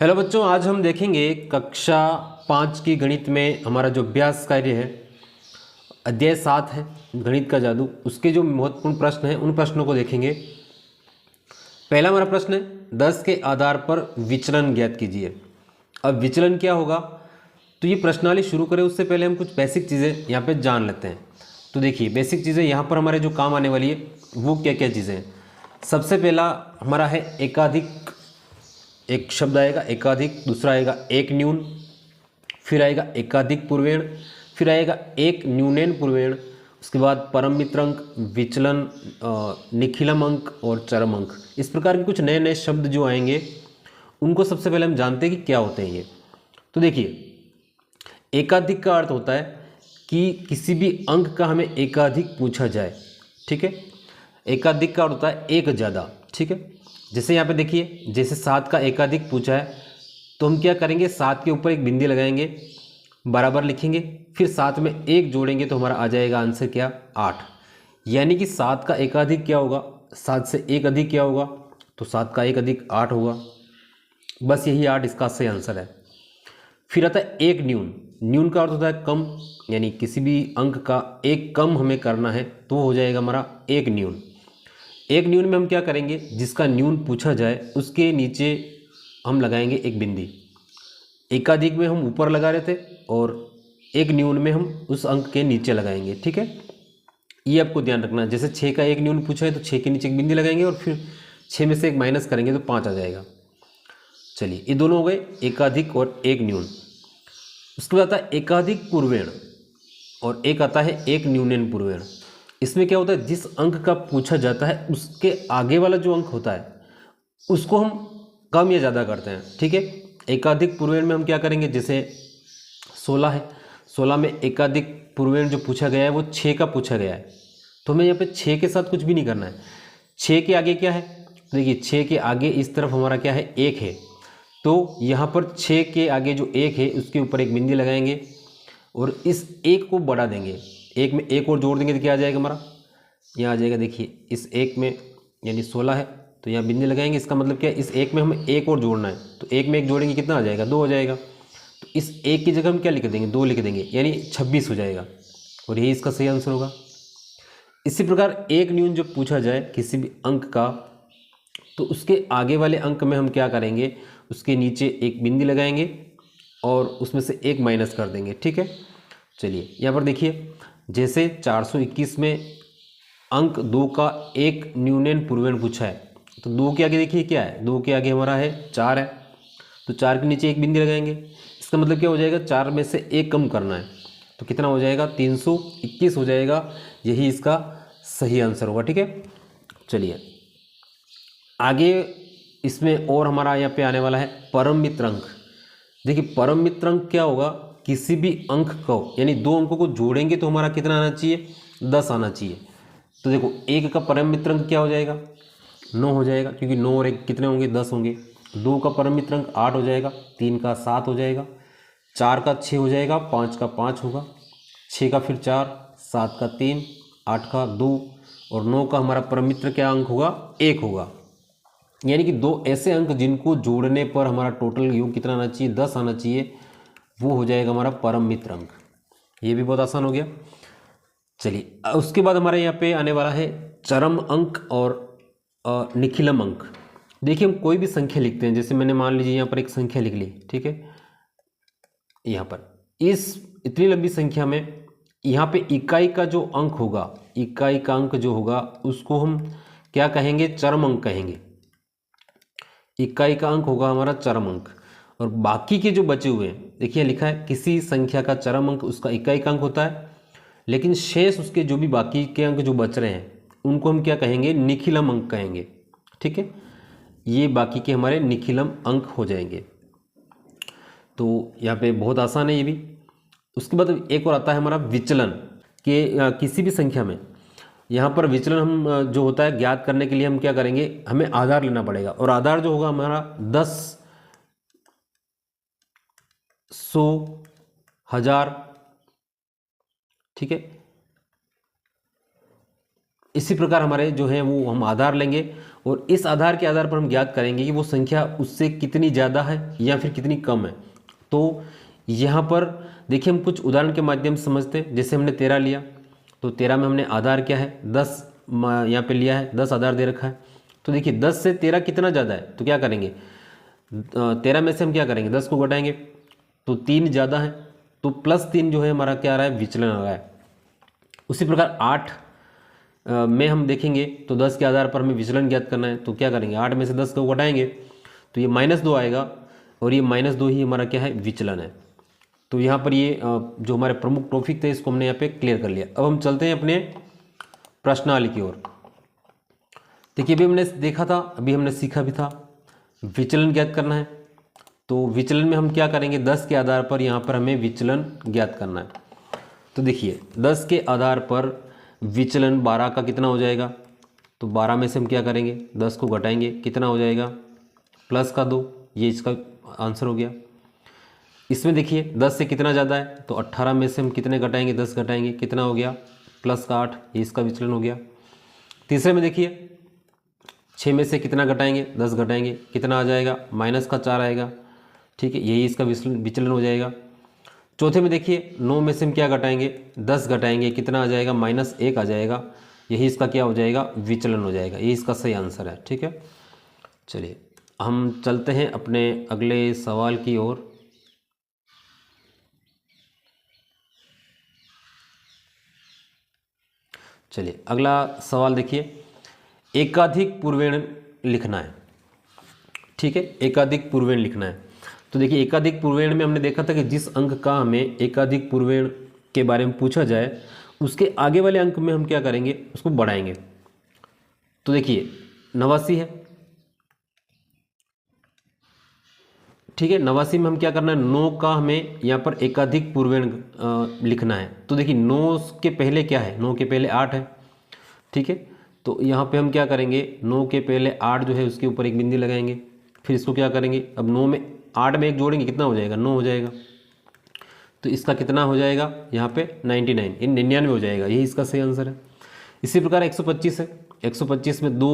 Hello बच्चों, आज हम देखेंगे कक्षा 5 की गणित में हमारा जो अभ्यास कार्य है अध्याय 7 है गणित का जादू। उसके जो महत्वपूर्ण प्रश्न हैं उन प्रश्नों को देखेंगे। पहला हमारा प्रश्न है 10 के आधार पर विचलन ज्ञात कीजिए। अब विचलन क्या होगा, तो ये प्रश्नावली शुरू करें उससे पहले हम कुछ बेसिक चीज़ें यहाँ पे जान लेते हैं। तो देखिए बेसिक चीज़ें यहाँ पर हमारे जो काम आने वाली है वो क्या क्या चीज़ें हैं। सबसे पहला हमारा है एकाधिक, एक शब्द आएगा एकाधिक, दूसरा आएगा एक न्यून, फिर आएगा एकाधिक पूर्वेण, फिर आएगा एक न्यूनैन पूर्वेण, उसके बाद परम मित्र अंक, विचलन, निखिलम अंक और चरम अंक। इस प्रकार के कुछ नए नए शब्द जो आएंगे उनको सबसे पहले हम जानते हैं कि क्या होते हैं ये। तो देखिए एकाधिक का अर्थ होता है कि किसी भी अंक का हमें एकाधिक पूछा जाए, ठीक है। एकाधिक का अर्थ होता है एक ज़्यादा, ठीक है। जैसे यहाँ पे देखिए, जैसे 7 का एकाधिक पूछा है तो हम क्या करेंगे, 7 के ऊपर एक बिंदी लगाएंगे, बराबर लिखेंगे, फिर 7 में एक जोड़ेंगे तो हमारा आ जाएगा आंसर क्या, 8। यानी कि 7 का एकाधिक क्या होगा, 7 से एक अधिक क्या होगा, तो 7 का एक अधिक 8 होगा। बस यही 8 इसका सही आंसर है। फिर आता है एक न्यून। न्यून का अर्थ होता है कम, यानी किसी भी अंक का एक कम हमें करना है तो हो जाएगा हमारा एक न्यून। एक न्यून में हम क्या करेंगे, जिसका न्यून पूछा जाए उसके नीचे हम लगाएंगे एक बिंदी। एकाधिक में हम ऊपर लगा रहे थे और एक न्यून में हम उस अंक के नीचे लगाएंगे, ठीक है। ये आपको ध्यान रखना है। जैसे 6 का एक न्यून पूछा है तो 6 के नीचे एक बिंदी लगाएंगे और फिर 6 में से एक माइनस करेंगे तो 5 आ जाएगा। चलिए ये दोनों हो गए एकाधिक और एक न्यून। उसके बाद आता है एकाधिक पूर्वेण और एक आता है एक न्यूनैन पूर्वेण। इसमें क्या होता है, जिस अंक का पूछा जाता है उसके आगे वाला जो अंक होता है उसको हम कम या ज़्यादा करते हैं, ठीक है। एकाधिक पूर्वेण में हम क्या करेंगे, जैसे 16 है, 16 में एकाधिक पूर्वेण जो पूछा गया है वो 6 का पूछा गया है, तो हमें यहाँ पे 6 के साथ कुछ भी नहीं करना है। 6 के आगे क्या है, देखिए 6 के आगे इस तरफ हमारा क्या है, एक है, तो यहाँ पर 6 के आगे जो एक है उसके ऊपर एक बिंदी लगाएंगे और इस एक को बढ़ा देंगे। एक में एक और जोड़ देंगे तो क्या आ जाएगा हमारा, यहाँ आ जाएगा। देखिए इस एक में यानी 16 है तो यहाँ बिंदी लगाएंगे, इसका मतलब क्या है, इस एक में हमें एक और जोड़ना है, तो एक में एक जोड़ेंगे कितना आ जाएगा, 2 हो जाएगा। तो इस एक की जगह हम क्या लिख देंगे, 2 लिख देंगे, यानी 26 हो जाएगा और यही इसका सही आंसर होगा। इसी प्रकार एक न्यून जब पूछा जाए किसी भी अंक का तो उसके आगे वाले अंक में हम क्या करेंगे, उसके नीचे एक बिंदी लगाएंगे और उसमें से एक माइनस कर देंगे, ठीक है। चलिए यहाँ पर देखिए, जैसे 421 में अंक 2 का एक न्यूनैन पूर्वेण पूछा है तो 2 के आगे देखिए क्या है, 2 के आगे हमारा है 4 है, तो 4 के नीचे एक बिंदी लगाएंगे। इसका मतलब क्या हो जाएगा, 4 में से एक कम करना है तो कितना हो जाएगा, 321 हो जाएगा। यही इसका सही आंसर होगा, ठीक है। चलिए आगे इसमें और हमारा यहाँ पे आने वाला है परम मित्र अंक। देखिए परम मित्र अंक क्या होगा, किसी भी अंक को यानी दो अंकों को जोड़ेंगे तो हमारा कितना आना चाहिए, 10 आना चाहिए। तो देखो एक का परम मित्र अंक क्या हो जाएगा, 9 हो जाएगा, क्योंकि 9 और 1 कितने होंगे, 10 होंगे। 2 का परम मित्र अंक 8 हो जाएगा, 3 का 7 हो जाएगा, 4 का 6 हो जाएगा, 5 का 5 होगा, 6 का फिर 4, 7 का 3, 8 का 2 और 9 का हमारा परम मित्र क्या अंक होगा, 1 होगा। यानी कि दो ऐसे अंक जिनको जोड़ने पर हमारा टोटल योग कितना आना चाहिए, 10 आना चाहिए, वो हो जाएगा हमारा परम मित्र अंक। ये भी बहुत आसान हो गया। चलिए उसके बाद हमारे यहाँ पे आने वाला है चरम अंक और निखिलम अंक। देखिए हम कोई भी संख्या लिखते हैं, जैसे मैंने मान लीजिए यहाँ पर एक संख्या लिख ली, ठीक है। यहाँ पर इस इतनी लंबी संख्या में यहाँ पे इकाई का जो अंक होगा, इकाई का अंक जो होगा उसको हम क्या कहेंगे, चरम अंक कहेंगे। इकाई का अंक होगा हमारा चरम अंक। और बाकी के जो बचे हुए हैं, देखिए लिखा है किसी संख्या का चरम अंक उसका इकाई का अंक होता है, लेकिन शेष उसके जो भी बाकी के अंक जो बच रहे हैं उनको हम क्या कहेंगे, निखिलम अंक कहेंगे, ठीक है। ये बाकी के हमारे निखिलम अंक हो जाएंगे। तो यहाँ पे बहुत आसान है ये भी। उसके बाद एक और आता है हमारा विचलन के किसी भी संख्या में। यहाँ पर विचलन हम जो होता है ज्ञात करने के लिए हम क्या करेंगे, हमें आधार लेना पड़ेगा और आधार जो होगा हमारा 10, 100, 1000, ठीक है। इसी प्रकार हमारे जो है वो हम आधार लेंगे और इस आधार के आधार पर हम ज्ञात करेंगे कि वो संख्या उससे कितनी ज़्यादा है या फिर कितनी कम है। तो यहाँ पर देखिए, हम कुछ उदाहरण के माध्यम से समझते हैं। जैसे हमने 13 लिया, तो 13 में हमने आधार क्या है 10 यहाँ पे लिया है, 10 आधार दे रखा है। तो देखिए 10 से 13 कितना ज़्यादा है, तो क्या करेंगे 13 में से हम क्या करेंगे 10 को घटाएंगे, तो 3 ज़्यादा है, तो +3 जो है हमारा क्या आ रहा है विचलन आ रहा है। उसी प्रकार 8 में हम देखेंगे तो 10 के आधार पर हमें विचलन ज्ञात करना है, तो क्या करेंगे 8 में से 10 को घटाएंगे तो ये -2 आएगा, और ये -2 ही हमारा क्या है विचलन है। तो यहाँ पर ये जो हमारे प्रमुख टॉपिक थे इसको हमने यहाँ पे क्लियर कर लिया। अब हम चलते हैं अपने प्रश्नावली की ओर। देखिए अभी हमने देखा था, अभी हमने सीखा भी था, विचलन ज्ञात करना है। तो विचलन में हम क्या करेंगे 10 के आधार पर यहाँ पर हमें विचलन ज्ञात करना है। तो देखिए 10 के आधार पर विचलन 12 का कितना हो जाएगा, तो 12 में से हम क्या करेंगे 10 को घटाएंगे, कितना हो जाएगा +2, ये इसका आंसर हो गया। इसमें देखिए 10 से कितना ज़्यादा है, तो 18 में से हम कितने घटाएंगे 10 घटाएंगे, कितना हो गया +8, ये इसका विचलन हो गया। तीसरे में देखिए 6 में से कितना घटाएंगे 10 घटाएंगे, कितना आ जाएगा -4 आएगा, ठीक है, यही इसका विचलन हो जाएगा। चौथे में देखिए 9 में से हम क्या घटाएंगे 10 घटाएंगे, कितना आ जाएगा -1 आ जाएगा, यही इसका क्या हो जाएगा विचलन हो जाएगा, यही इसका सही आंसर है। ठीक है, चलिए हम चलते हैं अपने अगले सवाल की ओर। चलिए अगला सवाल देखिए, एकाधिक पूर्वेण लिखना है। ठीक है, एकाधिक पूर्वेण लिखना है। तो देखिए एकाधिक पूर्वेण में हमने देखा था कि जिस अंक का हमें एकाधिक पूर्वेण के बारे में पूछा जाए उसके आगे वाले अंक में हम क्या करेंगे उसको बढ़ाएंगे। तो देखिए 89 है, ठीक है, 89 में हम क्या करना है 9 का हमें यहाँ पर एकाधिक पूर्वेण लिखना है। तो देखिए 9 के पहले क्या है, 9 के पहले 8 है, ठीक है, तो यहाँ पे हम क्या करेंगे 9 के पहले 8 जो है उसके ऊपर एक बिंदी लगाएंगे, फिर इसको क्या करेंगे, अब 9 में 8 में एक जोड़ेंगे, कितना हो जाएगा 9 हो जाएगा, तो इसका कितना हो जाएगा यहाँ पे 99, इन 99 हो जाएगा, यही इसका सही आंसर है। इसी प्रकार 125 है, 125 में 2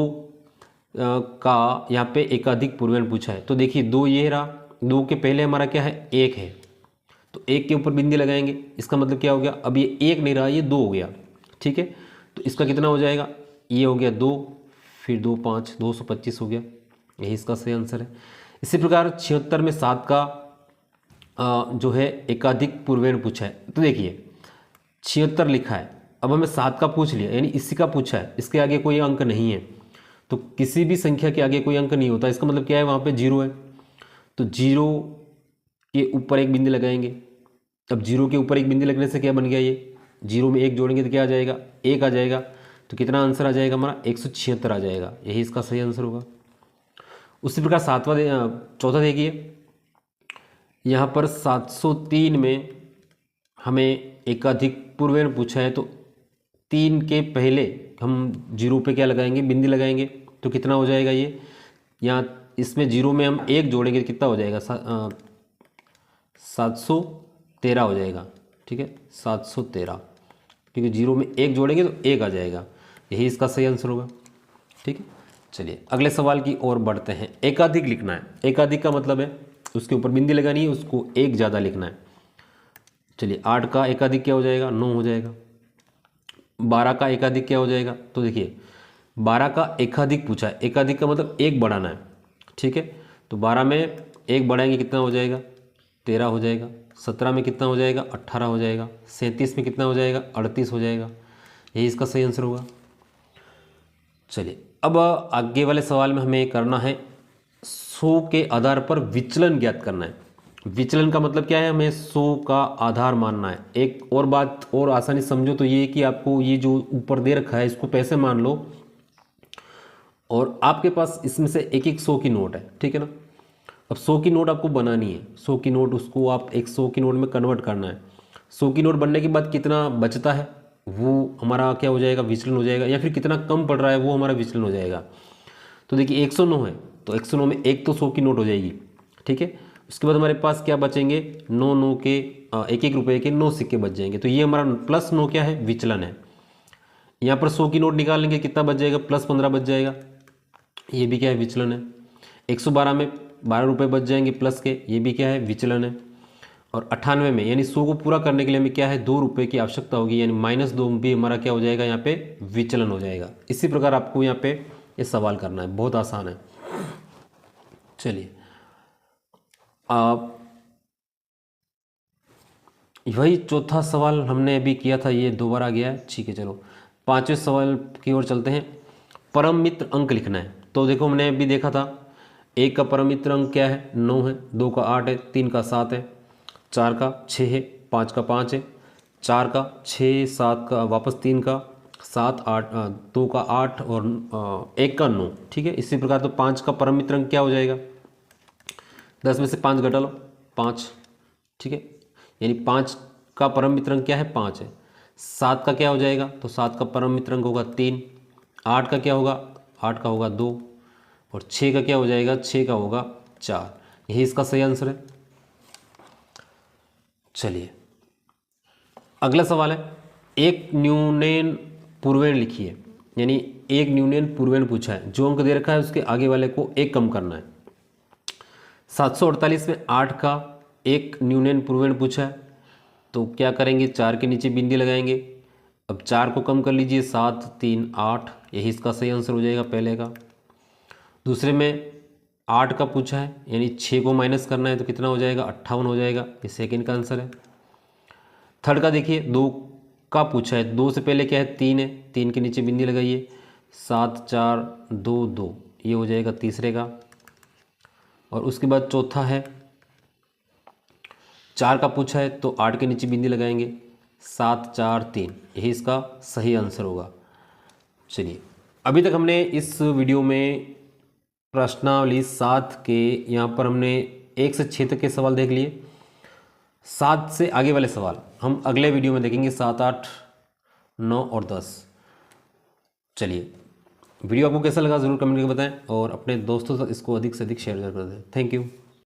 का यहाँ पे एकाधिक पूर्वेण पूछा है। तो देखिए 2 ये रहा, 2 के पहले हमारा क्या है 1 है, तो 1 के ऊपर बिंदी लगाएंगे, इसका मतलब क्या हो गया, अब ये 1 नहीं रहा ये 2 हो गया, ठीक है, तो इसका कितना हो जाएगा, ये हो गया 2, फिर 2 5 225 हो गया, यही इसका सही आंसर है। इसी प्रकार 76 में 7 का जो है एकाधिक पूर्वेण पूछा है। तो देखिए 76 लिखा है, अब हमें 7 का पूछ लिया, यानी इसी का पूछा है, इसके आगे कोई अंक नहीं है, तो किसी भी संख्या के आगे कोई अंक नहीं होता, इसका मतलब क्या है वहाँ पे 0 है, तो 0 के ऊपर एक बिंदी लगाएंगे। अब 0 के ऊपर एक बिंदी लगने से क्या बन गया, ये 0 में 1 जोड़ेंगे तो क्या आ जाएगा 1 आ जाएगा, तो कितना आंसर आ जाएगा हमारा 176 आ जाएगा, यही इसका सही आंसर होगा। उसी प्रकार चौथा देखिए, यहाँ पर 703 में हमें एकाधिक पूर्वेण पूछा है, तो 3 के पहले हम 0 पे क्या लगाएंगे बिंदी लगाएंगे, तो कितना हो जाएगा ये, यहाँ इसमें 0 में हम 1 जोड़ेंगे तो कितना हो जाएगा 713 हो जाएगा, ठीक है 713, क्योंकि 0 में 1 जोड़ेंगे तो 1 आ जाएगा, यही इसका सही आंसर होगा। ठीक है, चलिए अगले सवाल की ओर बढ़ते हैं। एकाधिक लिखना है, एकाधिक का मतलब है उसके ऊपर बिंदी लगानी है, उसको एक ज़्यादा लिखना है। चलिए 8 का एकाधिक क्या हो जाएगा 9 हो जाएगा। 12 का एकाधिक क्या हो जाएगा, तो देखिए 12 का एकाधिक पूछा है, एकाधिक का मतलब एक बढ़ाना है, ठीक है, तो 12 में एक बढ़ाएंगे कितना हो जाएगा 13 हो जाएगा। 17 में कितना हो जाएगा 18 हो जाएगा। 37 में कितना हो जाएगा 38 हो जाएगा, यही इसका सही आंसर होगा। चलिए अब आगे वाले सवाल में हमें करना है 100 के आधार पर विचलन ज्ञात करना है। विचलन का मतलब क्या है, हमें 100 का आधार मानना है। एक और बात और आसानी समझो तो ये कि आपको ये जो ऊपर दे रखा है इसको पैसे मान लो, और आपके पास इसमें से एक 100 की नोट है, ठीक है ना। अब 100 की नोट आपको बनानी है, 100 की नोट उसको आप 100 की नोट में कन्वर्ट करना है। 100 की नोट बनने के बाद कितना बचता है वो हमारा क्या हो जाएगा विचलन हो जाएगा, या फिर कितना कम पड़ रहा है वो हमारा विचलन हो जाएगा। तो देखिए 109 है, तो 109 में एक तो 100 की नोट हो जाएगी, ठीक है। उसके बाद हमारे पास क्या बचेंगे 9 के 1 रुपये के 9 सिक्के बच जाएंगे, तो ये हमारा +9 क्या है विचलन है। यहाँ पर 100 की नोट निकालेंगे कितना बच जाएगा +15 बच जाएगा। ये भी क्या है, विचलन है। 112 में 12 रुपये बच जाएंगे प्लस के, ये भी क्या है, विचलन है। और 98 में यानी 100 को पूरा करने के लिए हमें क्या है, 2 रुपये की आवश्यकता होगी, यानी -2 भी हमारा क्या हो जाएगा, यहाँ पे विचलन हो जाएगा। इसी प्रकार आपको यहाँ पे ये सवाल करना है, बहुत आसान है। चलिए आप वही चौथा सवाल हमने अभी किया था, ये दोबारा गया है, ठीक है। चलो 5वें सवाल की ओर चलते हैं। परम मित्र अंक लिखना है। तो देखो हमने अभी देखा था, 1 का परम मित्र अंक क्या है, 9 है, 2 का 8 है, 3 का 7 है, 4 का 6 है, 5 का 5 है, 4 का 6, 7 का वापस 3 का 7, 8 2 का 8 और 1 का 9, ठीक है। इसी प्रकार तो 5 का परम मित्र अंक क्या हो जाएगा, 10 में से 5 घटा लो, 5, ठीक है। यानी 5 का परम मित्र अंक क्या है, 5 है। 7 का क्या हो जाएगा, तो 7 का परम मित्र अंक होगा 3। 8 का क्या होगा, 8 का होगा 2। और 6 का क्या हो जाएगा, 6 का होगा 4। यही इसका सही आंसर है। चलिए अगला सवाल है, एक न्यूनयन पूर्वेण लिखिए। यानी एक न्यूनयन पूर्वेण पूछा है, जो अंक दे रखा है उसके आगे वाले को 1 कम करना है। 748 में 8 का एक न्यूनयन पूर्वेण पूछा है, तो क्या करेंगे, 4 के नीचे बिंदी लगाएंगे। अब 4 को कम कर लीजिए, 7 3 8, यही इसका सही आंसर हो जाएगा पहले का। दूसरे में 8 का पूछा है, यानी 6 को माइनस करना है, तो कितना हो जाएगा, 58 हो जाएगा, ये सेकंड का आंसर है। थर्ड का देखिए, 2 का पूछा है, 2 से पहले क्या है, 3 है, 3 के नीचे बिंदी लगाइए, 7 4 2 2, ये हो जाएगा तीसरे का। और उसके बाद चौथा है, 4 का पूछा है, तो 8 के नीचे बिंदी लगाएंगे, 7 4 3, यही इसका सही आंसर होगा। चलिए अभी तक हमने इस वीडियो में प्रश्नावली 7 के यहाँ पर हमने 1 से 6 तक के सवाल देख लिए। 7 से आगे वाले सवाल हम अगले वीडियो में देखेंगे, 7 8 9 और 10। चलिए वीडियो आपको कैसा लगा ज़रूर कमेंट करके बताएं, और अपने दोस्तों तक इसको अधिक से अधिक शेयर कर दें। Thank you.